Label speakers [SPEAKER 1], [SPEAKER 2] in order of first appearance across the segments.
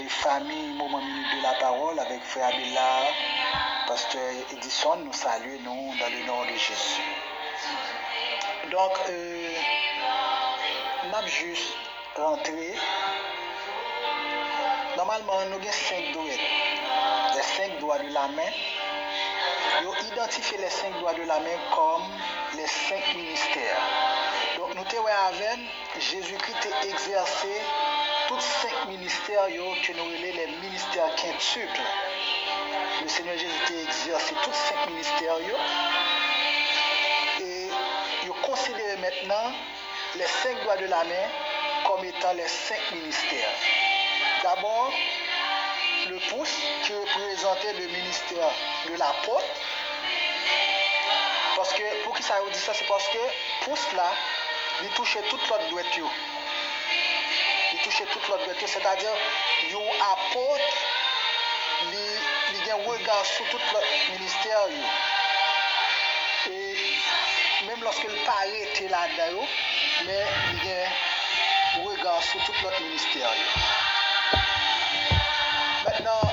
[SPEAKER 1] et famille Moment Minute de la Parole avec Frère Abella, Pasteur Edison, nous saluons dans le nom de Jésus. Donc, nous avons juste rentré. Normalement, nous avons 5 doigts. Les 5 doigts de la main. Nous avons identifié les 5 doigts de la main comme les 5 ministères. Donc, nous avons avec Jésus-Christ a exercé tous 5 ministères que nous appelons les ministères quintuples. Le Seigneur Jésus a exercé tous 5 ministères. Et nous considérons maintenant les 5 doigts de la main comme étant les 5 ministères. D'abord, le pouce qui représentait le ministère de l'apôtre. Parce que, pour qui ça dit ça, c'est parce que pouce là, il touchait toute l'autre doigt. Il touchait toute l'autre doigt, c'est-à-dire, un apôtre, il a un regard sur tout l'autre ministère. Et même lorsqu'il paraît là-dedans, mais il a un regard sur tout l'autre ministère. Maintenant,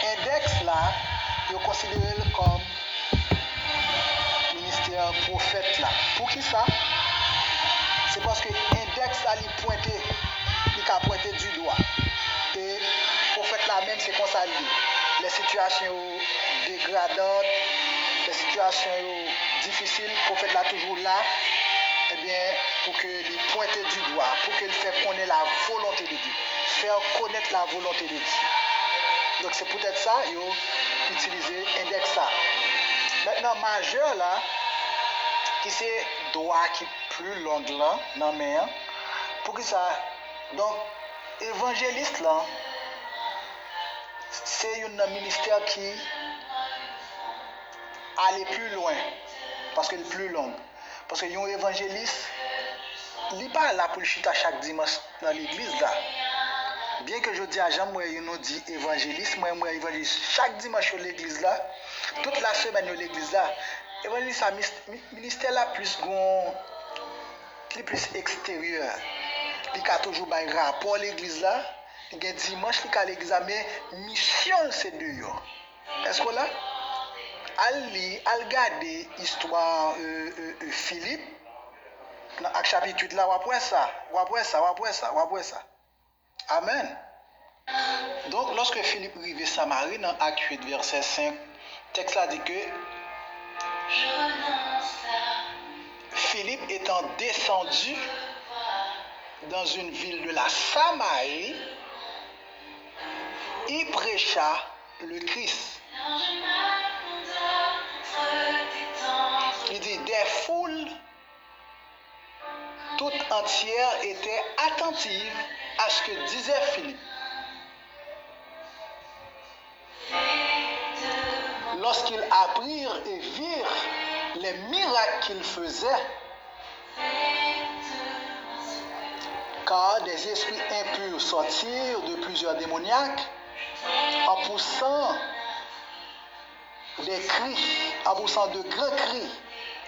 [SPEAKER 1] index là, il est considéré comme ministère prophète là. Pour qui ça? C'est parce que index là, il a pointé du doigt. Et prophète là même, c'est comme ça. Les situations dégradantes, les situations difficiles, prophète là toujours là, eh bien, pour qu'il pointe du doigt, pour qu'il fasse connaître la volonté de Dieu. Faire connaître la volonté de Dieu. Donc c'est peut-être ça, il faut utiliser index ça. Maintenant, majeur là, qui c'est doigt qui est plus long là, non mais, pour que ça, donc, évangéliste là, c'est un ministère qui allait plus loin, parce qu'il est plus long. Parce que un évangéliste, il n'est pas là pour le chuter chaque dimanche dans l'église là. Bien que je dis à Jean, moi, il nous dit évangéliste, moi, évangéliste. Chaque dimanche à l'église là, toute la semaine à l'église là, évangéliste, ministère là plus grand, plus extérieur. Il a toujours un rapport à l'église là. Il y a dimanche, il y a l'église là, mais mission c'est deux. Est-ce que là, al regarder l'histoire Philippe, dans le chapitre 8 là, on va ça. Amen. Donc, lorsque Philippe arrive à Samarie, dans Acte 8, verset 5, le texte là dit que Philippe étant descendu dans une ville de la Samarie, il prêcha le Christ. Il dit, des foules toutes entières étaient attentives à ce que disait Philippe. Lorsqu'ils apprirent et virent les miracles qu'il faisait, car des esprits impurs sortirent de plusieurs démoniaques en poussant des cris, en poussant de grands cris,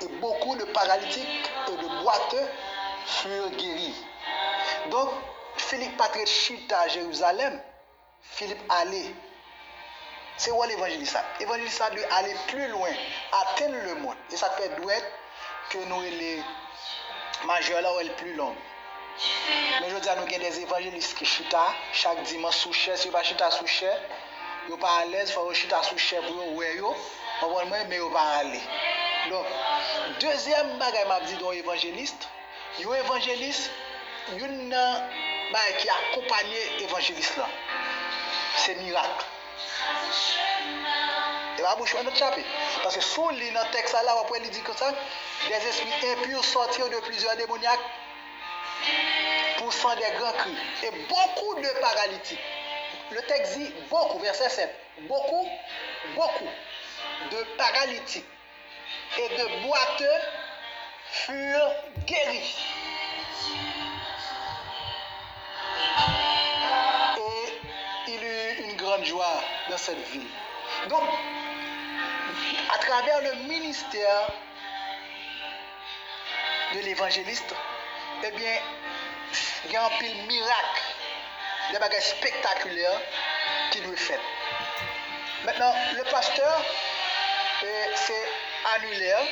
[SPEAKER 1] et beaucoup de paralytiques et de boiteux furent guéris. Donc, Philippe Patrick chita à Jérusalem, Philippe allait. C'est où l'évangéliste? L'évangéliste doit aller plus loin, atteindre le monde. Et ça fait doit que nous, les majeurs là, est plus long. Mais je dis à nous qu'il y a des évangélistes qui chutent chaque dimanche sous chair. Si vous ne chutent pas sous chair, ils ne sont pas à l'aise, il faut chuter sous chair pour vous, mais ils ne sont pas à aller. Donc, deuxième bagage m'a dit d'un évangéliste, un évangéliste, une qui accompagne l'évangéliste là. C'est miracle. Et va boucher notre chapitre. Parce que sous le dans le texte là, après il dit comme ça, des esprits impurs sortirent de plusieurs démoniaques, poussant des grands cris. Et beaucoup de paralytiques. Le texte dit beaucoup, verset 7. Beaucoup de paralytiques et de boiteux furent guéris. Et il eut une grande joie dans cette ville. Donc, à travers le ministère de l'évangéliste, eh bien, il y a un pile miracle des bagages spectaculaires qui doivent faire. Maintenant, le pasteur, c'est annulaire.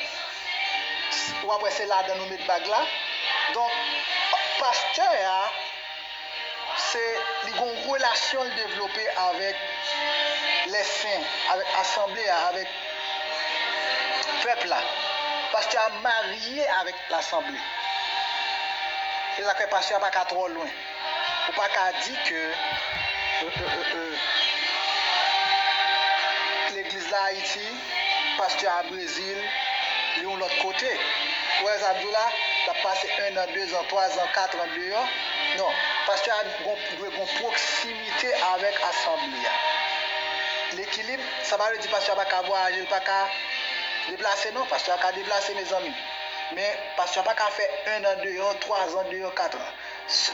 [SPEAKER 1] Ou après, c'est là dans nos mets de bague là. Donc, pasteur, c'est une relation développée avec les saints, avec l'assemblée, avec le peuple là. Pasteur marié avec l'assemblée. C'est ça que le pasteur n'a pas trop loin. Ou pas qu'à dire que l'église d'Haïti, pasteur à Brésil, ils ont l'autre côté. Ouais, ça dit là, ça passe 1 an, 2 ans, 3 ans, 4 ans, 2 ans. Non, pasteur a une proximité avec l'assemblée. L'équilibre, ça va le dire pasteur n'a pas qu'à voyager, pas qu'à déplacer, non, pasteur a qu'à déplacer mes amis. Mais pasteur n'a pas qu'à faire 1 an, 2 ans, 3 ans, 2 ans, 4 ans.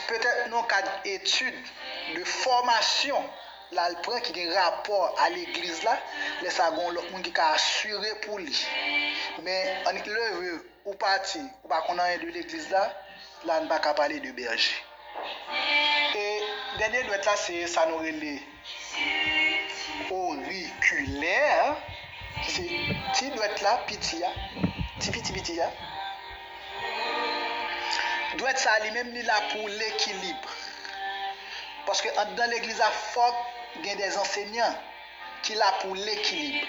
[SPEAKER 1] Peut-être non cas d'études, de formation, là, le point qui a un rapport à l'église là, les sagons, l'autre monde qui a assuré pour lui. Mais en le ou parti, ou pas qu'on a de l'église là, là, on ne va pas parler de berger. Et dernier doit là, c'est ça nous relève auriculaire, c'est petit doit là, petit là. Doit être ça lui-même là pour l'équilibre. Parce que dans l'église à Fort, il y a des enseignants qui là pour l'équilibre.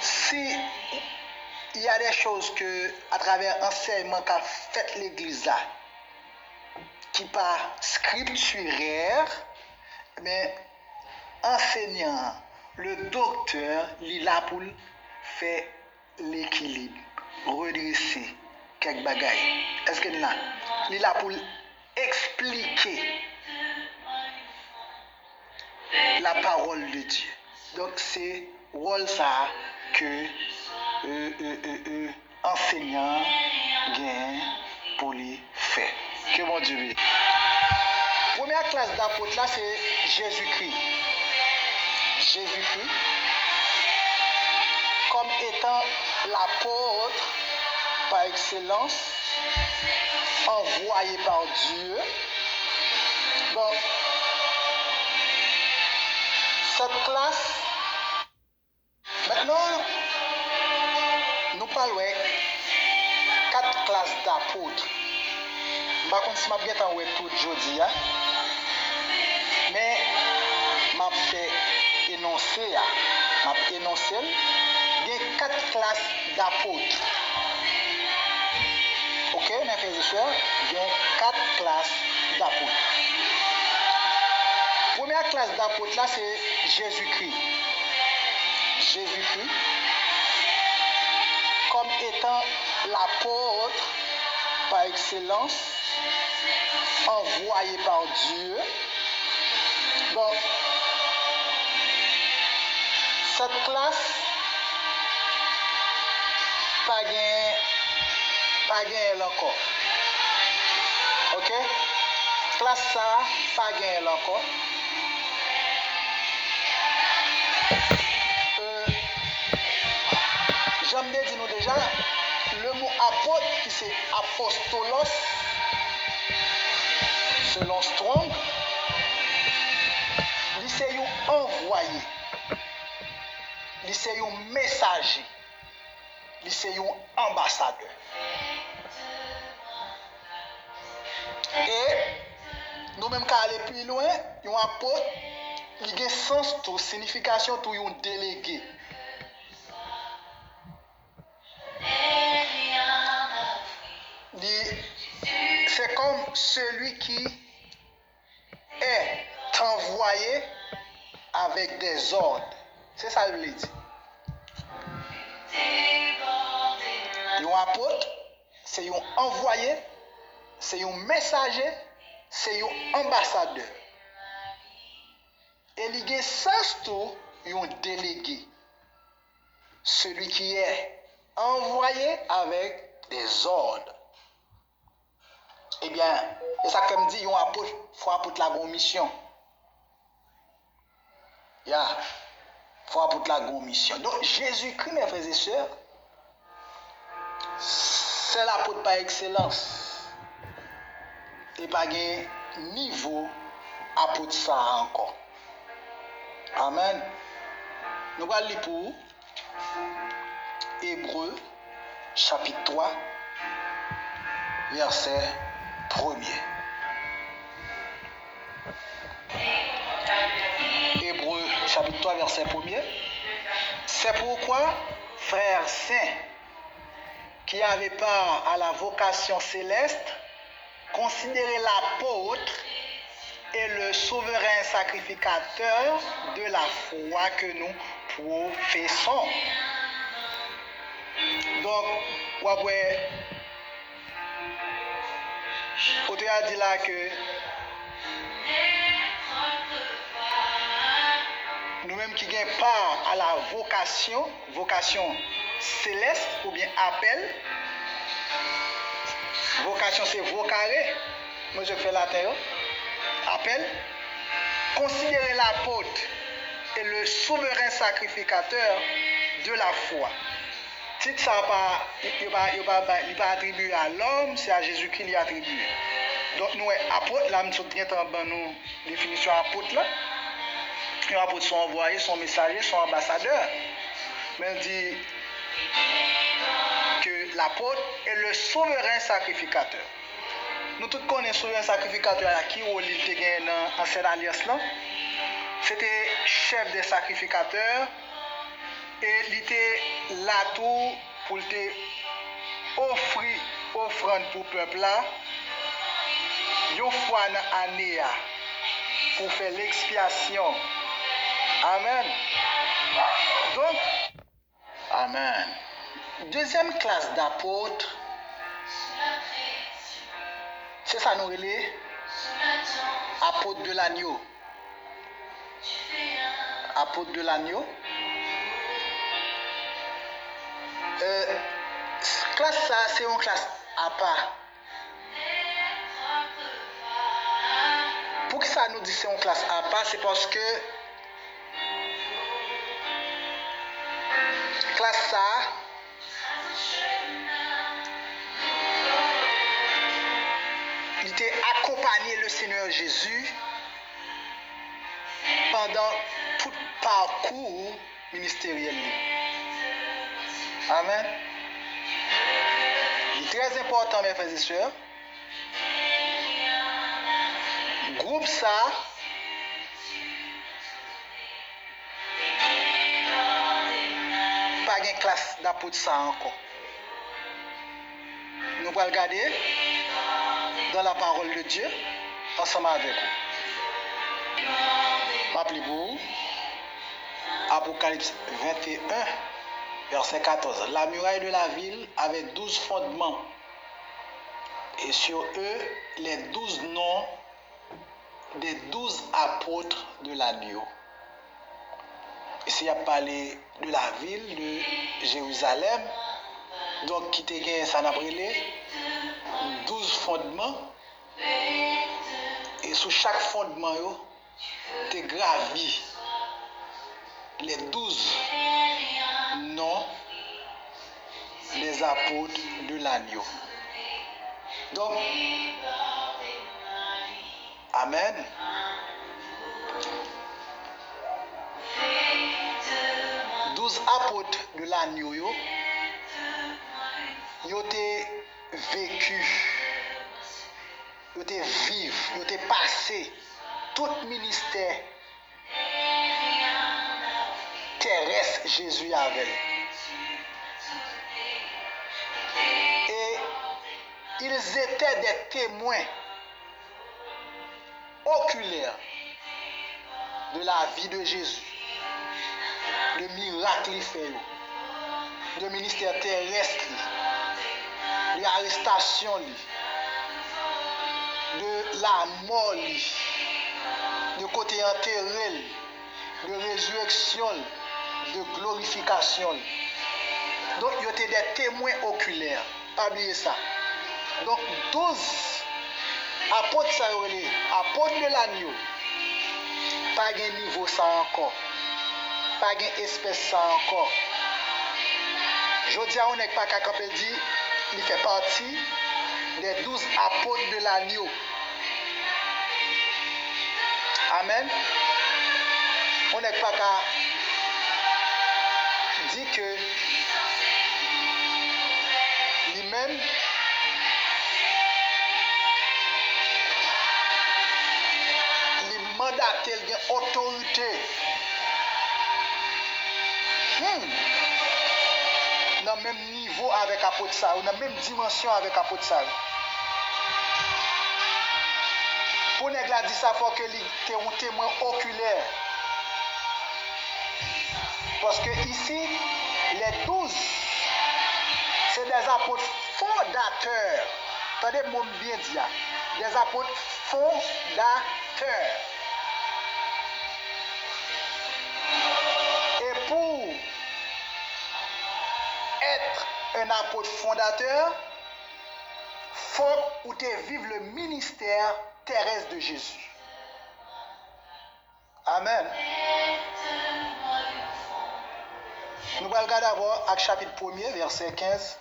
[SPEAKER 1] Si il y a des choses que à travers l'enseignement qu'a fait l'église là, qui pas scripturaire, mais enseignant, le docteur, il est là pour faire l'équilibre, redresser quelques bagailles. Est-ce que là, il est là pour expliquer la parole de Dieu. Donc c'est rôle ça que enseignant gagne pour les faire. Que mon Dieu bénisse. Première classe d'apôtre là, c'est Jésus-Christ. Jésus-Christ comme étant l'apôtre par excellence, envoyé par Dieu. Bon, cette classe, maintenant, nous parlons 4 classes d'apôtres. Je ne sais pas si je vais bien tout aujourd'hui, mais je vais énoncer. Il y a 4 classes d'apôtres. Ok, mes frères et sœurs, il y a 4 classes d'apôtres. Première classe d'apôtres là, c'est Jésus-Christ. Jésus-Christ, comme étant l'apôtre par excellence, envoyé par Dieu. Bon, cette classe, pas gain encore. Ok? Classe ça, pas gain encore. J'aime bien dire nous déjà, le mot apôtre qui c'est apostolos, selon Strong, c'est un envoyé, c'est un messager, c'est un ambassadeur. Et nous-mêmes, quand aller plus loin, un apôtre, il a un sens, tout, signification, tout, un délégué. C'est comme celui qui est envoyé avec des ordres. C'est ça que je dit. Un apôtre, c'est un envoyé, c'est un messager, c'est un ambassadeur. Et il y a sens tout, un délégué. Celui qui est envoyé avec des ordres. Eh bien, c'est ça que me dit, un apôtre, il faut apôtre la bonne mission. Il faut apôtre la bonne mission. Donc, Jésus-Christ, mes frères et sœurs, c'est l'apôtre par excellence. Et pas un niveau apôtre ça encore. Amen. Nous allons lire pour Hébreux chapitre 3, verset 1er. Hébreux chapitre 3, verset 1er. C'est pourquoi, frères saints, qui avaient part à la vocation céleste, considérez l'apôtre et le souverain sacrificateur de la foi que nous professons. Donc, ouais, on a dit là que nous-mêmes qui gagnons part à la vocation céleste ou bien appel. Vocation c'est vocare. Moi je fais latin. Appel. Considérez l'apôtre et le souverain sacrificateur de la foi. Titre ça il pas attribué à l'homme, c'est à Jésus qui l'y attribué. Donc nous apôtre là nous avons nous définition apôtre là. Les apôtres sont envoyés, sont messagers, sont ambassadeurs. Mais il dit que l'apôtre est le souverain sacrificateur. Nous tous connaissons le souverain sacrificateur à qui il était dans l'ancienne alliance. C'était chef des sacrificateurs et il était là tout pour offrir offrande pour le peuple là. Une fois dans l'année pour faire l'expiation. Amen. Donc, amen. Deuxième classe d'apôtres, c'est ça nous relève, apôtre de l'agneau. Apôtre de l'agneau. Classe ça, c'est une classe à part. Pour que ça nous dit c'est une classe à part, c'est parce que classe ça, il était accompagné le Seigneur Jésus pendant tout parcours ministériel. Amen. Il est très important, mes frères et sœurs. Groupe ça, pas une classe d'apôtre ça encore. Nous allons regarder dans la parole de Dieu ensemble avec vous. Rappelez-vous, Apocalypse 21, verset 14. La muraille de la ville avait 12 fondements et sur eux les 12 noms des 12 apôtres de l'agneau. Ici, il a parlé de la ville de Jérusalem, donc qui était gagné, ça n'a brûlé 12 fondements, et sous chaque fondement, il était gravi les 12 noms des apôtres de l'agneau. Donc, amen. Apôtres de l'agneau, ils ont vécu, ils ont vécu, ils ont passé tout ministère terrestre Jésus avait. Et ils étaient des témoins oculaires de la vie de Jésus. Le miracle il fait, le ministère terrestre, l'arrestation, de la mort, de côté enterré, de résurrection, de glorification. Donc, il y a des témoins oculaires. Pas oublier ça. Donc, 12 apôtres, ça apôtres de l'agneau. Pas de niveau ça encore. Pas d'espèce ça encore. Je dis à on n'est pas capable de dire, il fait partie des 12 apôtres de l'agneau. Amen. On n'est pas qu'à dire que lui-même les mandatés, il y a autorité. Dans le même niveau avec l'apôtre Saül, dans la même dimension avec l'apôtre Saül. Pour ne pas dire ça, il faut que tu aies un témoin oculaire. Parce que ici, les 12, c'est des apôtres fondateurs. Attendez, moi bien dire. Des apôtres fondateurs. Et pour être un apôtre fondateur, il faut que tu vives le ministère terrestre de Jésus. Amen. Nous allons regarder d'abord Actes chapitre 1er, verset 15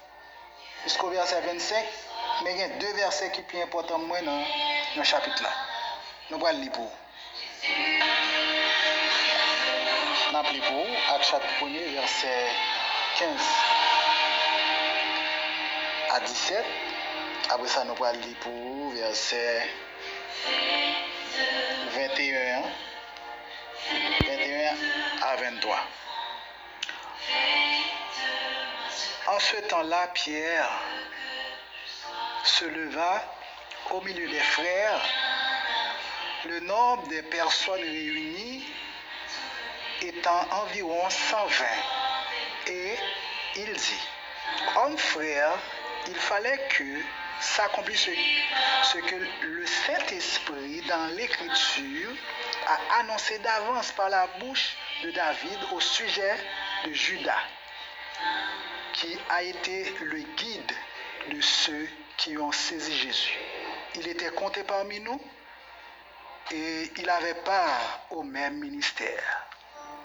[SPEAKER 1] jusqu'au verset 25. Mais il y a deux versets qui sont plus importants moi dans le chapitre là. Nous allons lire pour. Nous allons lire pour Actes chapitre 1er, verset 15 à 17. Après ça, nous allons lire pour verset 21 à 23. En ce temps-là, Pierre se leva au milieu des frères. Le nombre des personnes réunies étant environ 120. Et il dit, hommes frères, il fallait que s'accomplisse ce que le Saint-Esprit dans l'Écriture a annoncé d'avance par la bouche de David au sujet de Judas, qui a été le guide de ceux qui ont saisi Jésus. Il était compté parmi nous et il avait part au même ministère.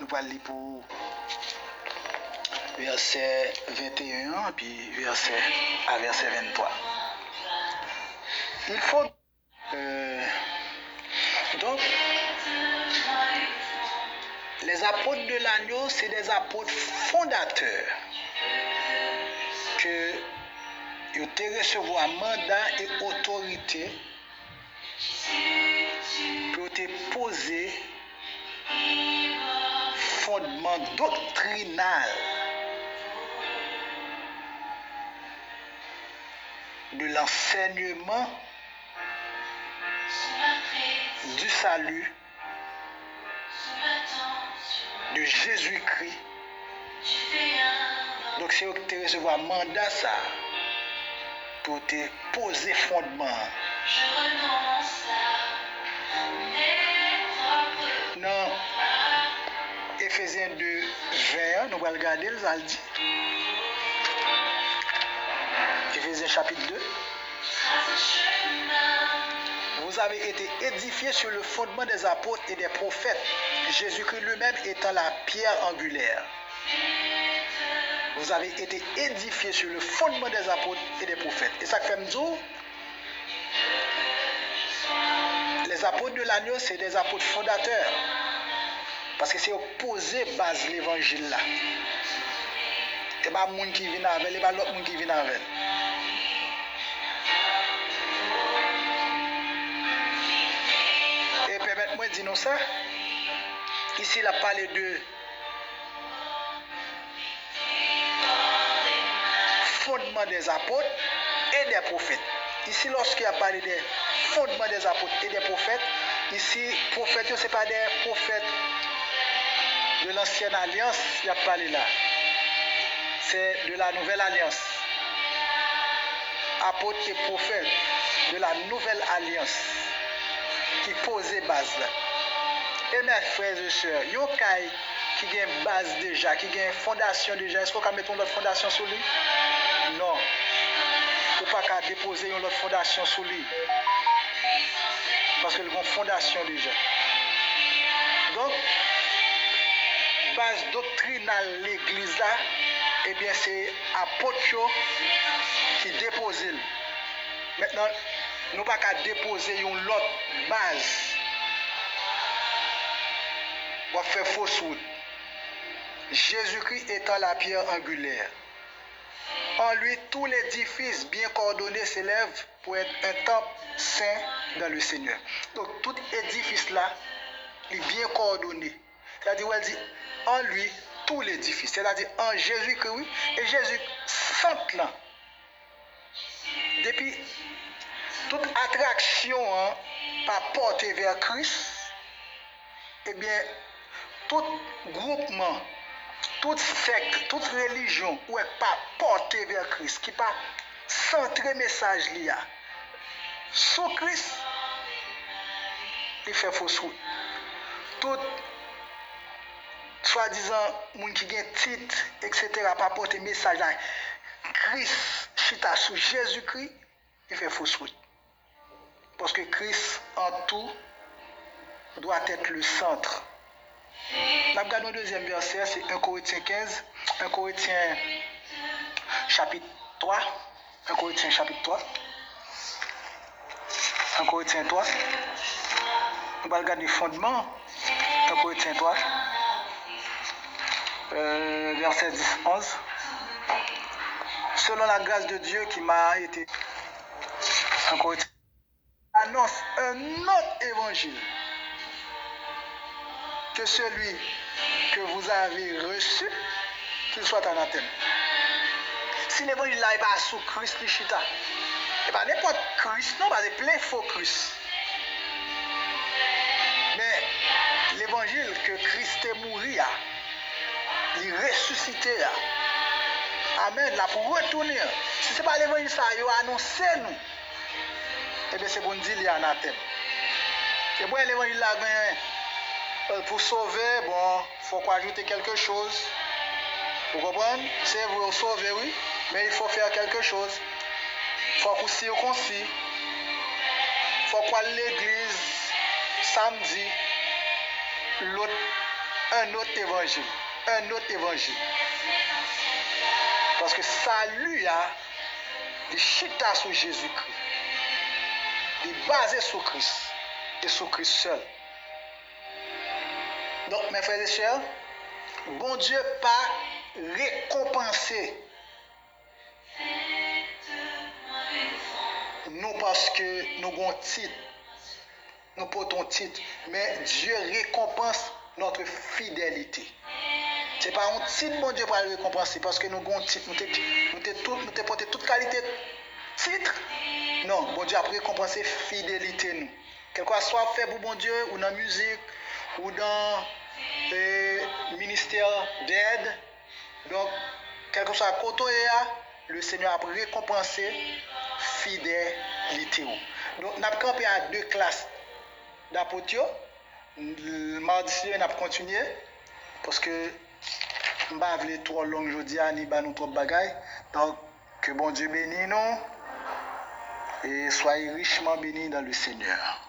[SPEAKER 1] Nous allons lire pour verset 21 puis verset 23. Il faut donc les apôtres de l'agneau, c'est des apôtres fondateurs que ils ont recevoir mandat et autorité pour te poser fondement doctrinal de l'enseignement du salut de Jésus-Christ. Donc c'est que tu recevoir mandat ça pour te poser fondement. Dans Éphésiens 2, 20, nous allons regarder, nous allons dire. Éphésiens chapitre 2. Vous avez été édifiés sur le fondement des apôtres et des prophètes, Jésus-Christ lui-même étant la pierre angulaire. Vous avez été édifiés sur le fondement des apôtres et des prophètes. Et ça fait me dire, les apôtres de l'agneau, c'est des apôtres fondateurs. Parce que c'est opposé base l'évangile là. Et pas monde qui vient avec, et pas l'autre monde qui vient avec. Et permettez-moi de dire ça. Ici, il a parlé de fondement des apôtres et des prophètes. Ici, lorsqu'il a parlé des fondements des apôtres et des prophètes, ici, prophètes, ce n'est pas des prophètes de l'ancienne alliance, il a parlé là. C'est de la nouvelle alliance. Apôtres et prophètes de la nouvelle alliance qui posait base là. Et mes frères et sœurs, il y a qui a une base déjà, qui a une fondation déjà. Est-ce qu'on peut mettre notre fondation sur lui? Non. Il ne faut pas déposer une autre fondation sur lui. Parce qu'il y a une fondation déjà. Donc, base doctrinale de l'église là, eh bien c'est apôtre qui dépose. Maintenant, nous ne pouvons pas déposer une autre base on fait fausse route. Jésus-Christ étant la pierre angulaire. En lui, tout l'édifice bien coordonné s'élève pour être un temple saint dans le Seigneur. Donc, tout édifice là est bien coordonné. C'est-à-dire, elle dit, en lui, tout l'édifice. C'est-à-dire, en Jésus-Christ, oui, et Jésus, centre là. Depuis toute attraction par portée vers Christ, eh bien, tout groupement, toute secte, toute religion où est pas portée vers Christ, qui pas centré message lié sur Christ, il fait fausse route. Tout soi-disant moun qui gen titre, etc., pas porter message à Christ, chita sous Jésus-Christ, il fait fausse route. Parce que Christ, en tout, doit être le centre. Nous regardons le deuxième verset, c'est 1 Corinthiens 15, 1 Corinthiens chapitre 3, 1 Corinthiens chapitre 3, 1 Corinthiens 3. On va regarder le fondement, 1 Corinthiens 3, verset 10, 11. Selon la grâce de Dieu qui m'a été, 1 Corinthiens annonce un autre évangile que celui que vous avez reçu, qu'il soit anathème. Si l'évangile là n'est pas sous Christ, Lichita, et pas n'importe Christ, non, pas des plein faux Christ. Mais l'évangile que Christ est mort, il est ressuscité. Amen, là pour retourner. Si ce n'est pas l'évangile ça, il a annoncé nous. Et bien c'est pour nous dire qu'il y a anathème. Et bon, l'évangile là, pour sauver, bon, il faut ajouter quelque chose. Vous comprenez? C'est vous sauver, oui, mais il faut faire quelque chose. Il faut qu'on circoncis. Il faut qu'on aille à l'église samedi. Un autre évangile. Un autre évangile. Parce que salut, il chita sur Jésus-Christ. Il est basé sur Christ. Et sur Christ seul. Donc, mes frères et sœurs, bon Dieu pas récompensé nous parce que nous avons titre, nous portons titre, mais Dieu récompense notre fidélité. Ce n'est pas un titre, bon Dieu pas récompenser parce que nous avons titre, nous avons porté toute qualité de titre. Non, bon Dieu a récompensé fidélité nous. Quel que soit fait pour bon Dieu, ou dans la musique, ou dans le ministère d'aide. Donc, quel que soit le côté, le Seigneur a récompensé fidélité. Donc, nous avons campé à deux classes d'apôtres. Le mardi, nous avons continué. Parce que je ne vais pas trop long aujourd'hui, ni nous trop de bagailles. Donc, que bon Dieu bénisse nous. Et soyez richement bénis dans le Seigneur.